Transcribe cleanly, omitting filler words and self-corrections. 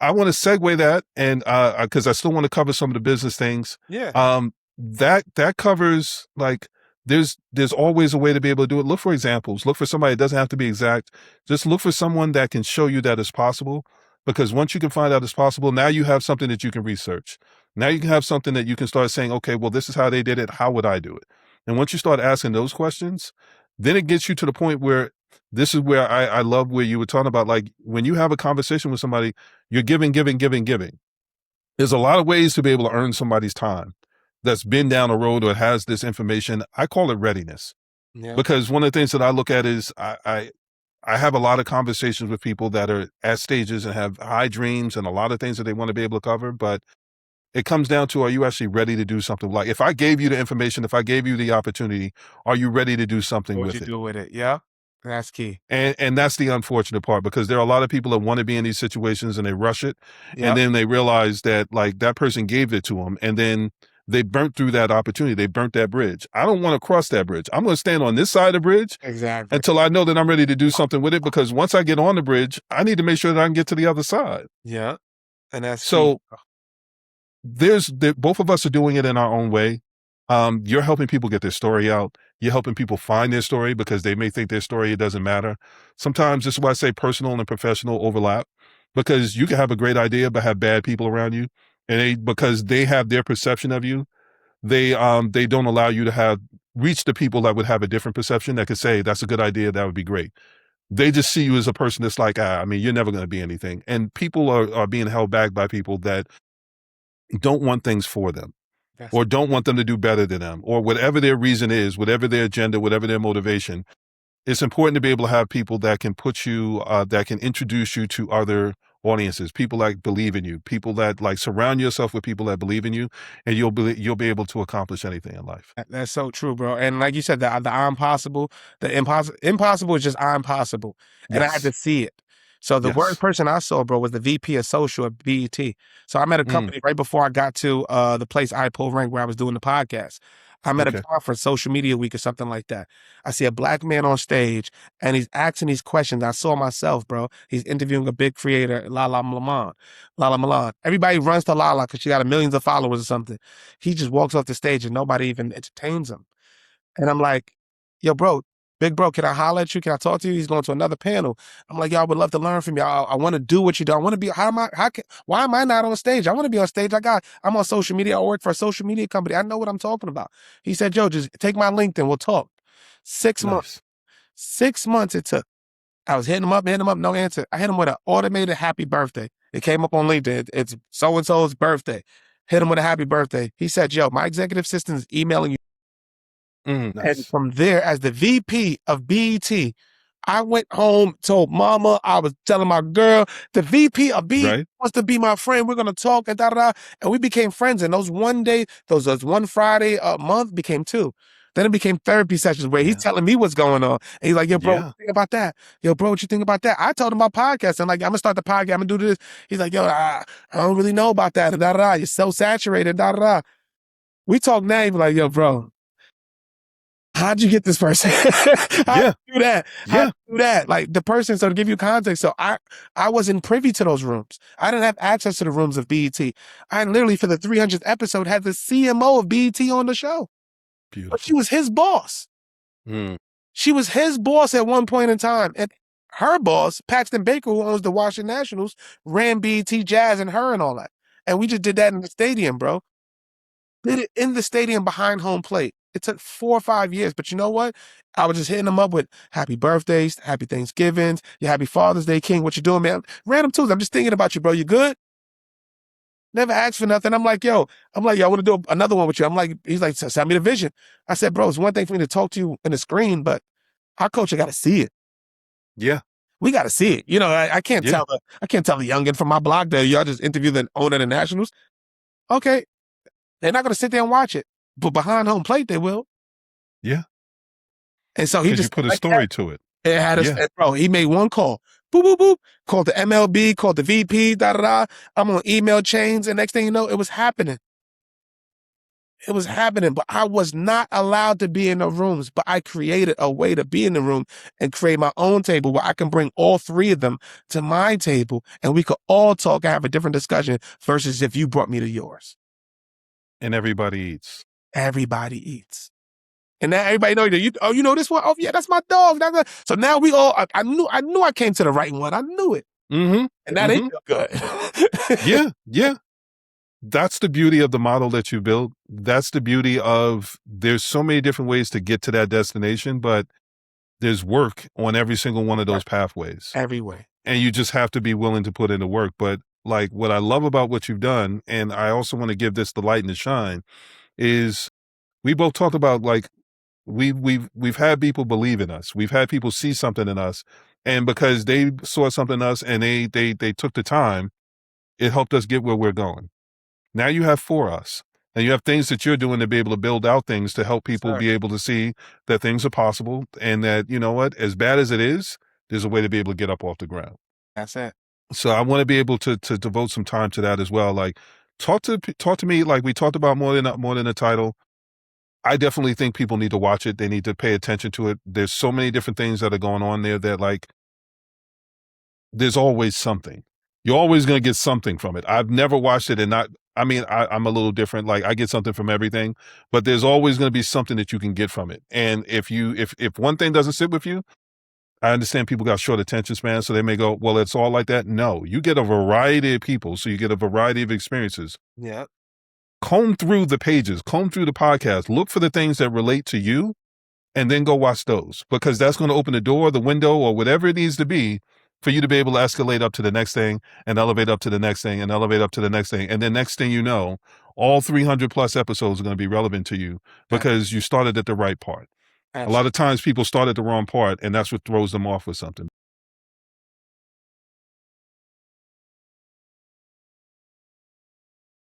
I want to segue that, and because I still want to cover some of the business things. Yeah. That covers like there's always a way to be able to do it. Look for examples. Look for somebody. It doesn't have to be exact. Just look for someone that can show you that it's possible. Because once you can find out it's possible, now you have something that you can research. Now you can have something that you can start saying, okay, well, this is how they did it. How would I do it? And once you start asking those questions, then it gets you to the point where this is where I love where you were talking about, like when you have a conversation with somebody, you're giving, giving, giving, giving. There's a lot of ways to be able to earn somebody's time that's been down a road or has this information. I call it readiness, Yeah. because one of the things that I look at is I have a lot of conversations with people that are at stages and have high dreams and a lot of things that they want to be able to cover. But it comes down to, are you actually ready to do something? Like if I gave you the information, if I gave you the opportunity, are you ready to do something What with you it? do with it? Yeah. That's key. And that's the unfortunate part, because there are a lot of people that want to be in these situations and they rush it. And Yep. then they realize that like that person gave it to them, and then they burnt through that opportunity. They burnt that bridge. I don't want to cross that bridge. I'm going to stand on this side of the bridge Exactly. until I know that I'm ready to do something with it, because once I get on the bridge, I need to make sure that I can get to the other side. Yeah. And that's key. So both of us are doing it in our own way. You're helping people get their story out. You're helping people find their story, because they may think their story, it doesn't matter. Sometimes this is why I say personal and professional overlap, because you can have a great idea but have bad people around you, and because they have their perception of you, they don't allow you to have reach the people that would have a different perception, that could say that's a good idea, that would be great. They just see you as a person that's like, I mean, you're never going to be anything. And people are being held back by people that don't want things for them, That's or don't want them to do better than them, or whatever their reason is, whatever their agenda, whatever their motivation. It's important to be able to have people that can put you, that can introduce you to other audiences, people that believe in you, people that like surround yourself with people that believe in you, and you'll be able to accomplish anything in life. That's so true, bro. And like you said, the I'm possible, the impossible is just I'm possible. And I had Yes. to see it. So the worst Yes. person I saw, bro, was the VP of social at BET. So I met a Mm, company right before I got to the place I pulled rank where I was doing the podcast. I met a okay. conference, social media week or something like that. I see a black man on stage and he's asking these questions. I saw myself, bro. He's interviewing a big creator, Lala Milan. Lala Milan. Everybody runs to Lala because she got millions of followers or something. He just walks off the stage and nobody even entertains him. And I'm like, yo, bro, big bro, can I holler at you? Can I talk to you? He's going to another panel. I'm like, yo, I would love to learn from you. I want to do what you do. I want to be, why am I not on stage? I want to be on stage. I'm on social media. I work for a social media company. I know what I'm talking about. He said, Joe, just take my LinkedIn. We'll talk. 6 months. Nice. 6 months it took. I was hitting him up, no answer. I hit him with an automated happy birthday. It came up on LinkedIn. It's so-and-so's birthday. Hit him with a happy birthday. He said, yo, my executive assistant is emailing you. And Nice. from there, as the VP of BET, I went home, told mama, I was telling my girl, the VP of BET Right. wants to be my friend. We're going to talk and da, da, da. And we became friends. And those those one Friday a month became two. Then it became therapy sessions where he's Yeah. telling me what's going on. And he's like, yo, bro, what Yeah. you think about that? Yo, bro, what you think about that? I told him about podcasts. I'm like, I'm going to start the podcast. I'm going to do this. He's like, yo, I don't really know about that. Da, da, da. You're so saturated. Da, da, da. We talk now. He's like, yo, bro, how'd you get this person? How'd Yeah. you do that? How'd Yeah. you do that? Like the person, so to give you context, so I wasn't privy to those rooms. I didn't have access to the rooms of BET. I literally, for the 300th episode, had the CMO of BET on the show. But she Beautiful. was his boss. Mm, She was his boss at one point in time. And her boss, Paxton Baker, who owns the Washington Nationals, ran BET Jazz and her and all that. And we just did that in the stadium, bro. Did it in the stadium behind home plate. It took 4 or 5 years, but you know what? I was just hitting them up with happy birthdays, happy Thanksgivings, your happy Father's Day, King. What you doing, man? Random Tuesday. I'm just thinking about you, bro. You good? Never asked for nothing. I'm like, yo, I want to do another one with you. I'm like, he's like, send me the vision. I said, bro, it's one thing for me to talk to you in the screen, but our coach, I got to see it. yeah. We got to see it. You know, I can't Yeah. tell the youngin from my blog that y'all just interview the owner of the Nationals. Okay, they're not going to sit there and watch it, but behind home plate, they will. Yeah. And so he Because you just put a like that. story to it. It had us, Yeah. bro. He made one call, boop boop boop. Called the MLB, called the VP, da da da. I'm on email chains, and next thing you know, it was happening. It was happening, but I was not allowed to be in the rooms. But I created a way to be in the room and create my own table where I can bring all three of them to my table and we could all talk and have a different discussion versus if you brought me to yours. And everybody eats. Everybody eats. And now everybody know you know this one? Oh yeah, that's my dog. So now we all I knew I came to the right one. I knew it. Mm-hmm. And now they feel good. Yeah. That's the beauty of the model that you built. That's the beauty of there's so many different ways to get to that destination, but there's work on every single one of those pathways. Every way. And you just have to be willing to put in the work. But like what I love about what you've done, and I also want to give this the light and the shine, is we both talked about like we've had people believe in us. We've had people see something in us. And because they saw something in us and they took the time, it helped us get where we're going. Now you have for us, and you have things that you're doing to be able to build out things to help people be able to see that things are possible and that, you know what, as bad as it is, there's a way to be able to get up off the ground. That's it. So I want to be able to devote some time to that as well. Like talk to me, like we talked about more than a title. I definitely think people need to watch it. They need to pay attention to it. There's so many different things that are going on there that like, there's always something. You're always going to get something from it. I've never watched it and not, I mean, I'm a little different. Like I get something from everything, but there's always going to be something that you can get from it. And if one thing doesn't sit with you, I understand people got short attention spans, so they may go, well, it's all like that. No, you get a variety of people. So you get a variety of experiences. Yeah. Comb through the pages, comb through the podcast, look for the things that relate to you, and then go watch those, because that's going to open the door, the window, or whatever it needs to be for you to be able to escalate up to the next thing and elevate up to the next thing and elevate up to the next thing. And then next thing you know, all 300 plus episodes are going to be relevant to you because you started at the right part. A lot of times people start at the wrong part, and that's what throws them off with something.